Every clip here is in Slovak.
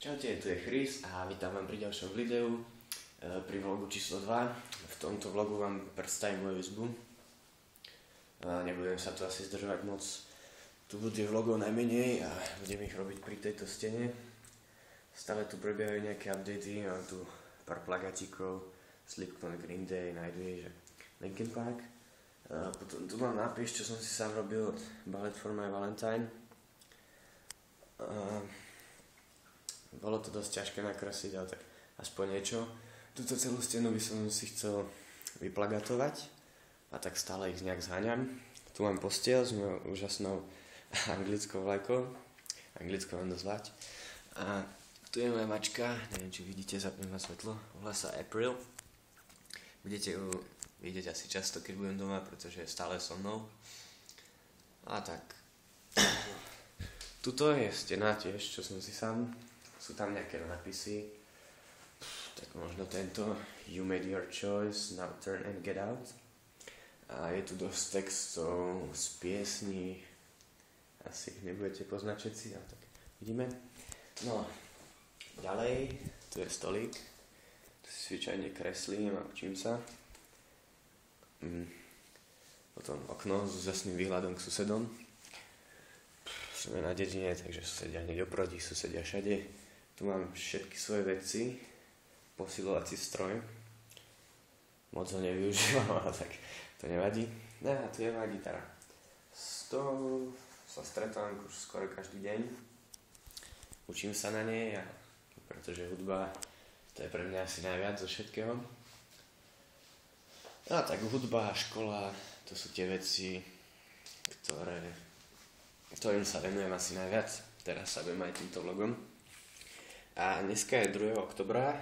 Čaute, tu je Chris a vítam vám pri ďalšom videu, pri vlogu číslo 2. V tomto vlogu vám predstavím moju izbu. Nebudem sa tu asi zdržovať moc. Tu bude vlogov najmenej a budem ich robiť pri tejto stene. Stále tu prebiehajú nejaké updaty, mám tu pár plagatíkov, Slipknot, Green Day, Nightwish, Linkin Park. Potom tu mám nápis, čo som si sám robil od Ballet for My Valentine. Bolo to dosť ťažké nakresliť, ale tak aspoň niečo. Túto celú stenu by som si chcel vyplagatovať a tak stále ich nejak zháňam. Tu mám postiel s mojou úžasnou anglickou vlajkou. Anglickou mám dosť. A tu je moja mačka, neviem či vidíte, zapnem na svetlo. Volá sa April. Budete ju vidieť asi často, keď budem doma, pretože je stále so mnou. A tak. Tuto je stena tiež, čo som si sám. Sú tam nejaké nápisy, tak možno tento You made your choice, now turn and get out. A je tu dosť textov z piesní, asi ich nebudete poznať všetci, ale tak vidíme. No, ďalej, tu je stolík, tu si zvyčajne kreslím a učím sa. Potom okno s úžasným výhľadom k susedom. Sme na dedine, takže susedia hneď oproti, susedia všade. Tu mám všetky svoje veci, posilovací stroj. Moc ho nevyužívam, ale tak to nevadí. No a tu je moja gitara. S tou sa stretám už skoro každý deň. Učím sa na nej, pretože hudba to je pre mňa asi najviac zo všetkého. No tak hudba a škola, to sú tie veci, ktorým sa venujem asi najviac. Teraz sa budem aj týmto vlogom. A dneska je 2. oktobra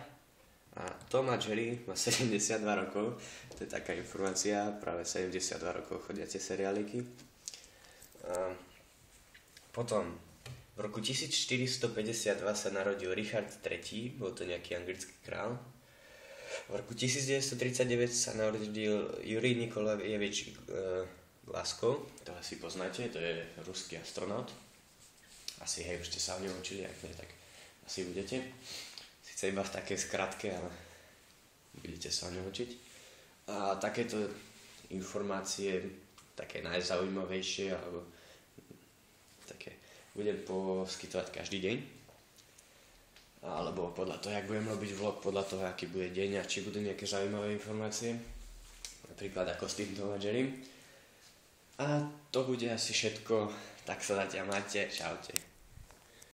a Tom a Jerry má 72 rokov. To je taká informácia, práve 72 rokov chodia tie seriáliky. Potom v roku 1452 sa narodil Richard III, bol to nejaký anglický král. V roku 1939 sa narodil Jurij Nikolajevič Glaskov, to asi poznáte, to je ruský astronaut. Asi už ste sa o ňom učili, ak nie, tak asi budete. Sice iba v takej skratke, ale budete sa o ňom učiť. A takéto informácie, také najzaujímavejšie, alebo také budem poskytovať každý deň. Alebo podľa toho, jak budem robiť vlog, podľa toho, aký bude deň a či budú nejaké zaujímavé informácie. Napríklad ako s týmto Jerrym. A to bude asi všetko. Tak sa zatiaľ máte. Čaute.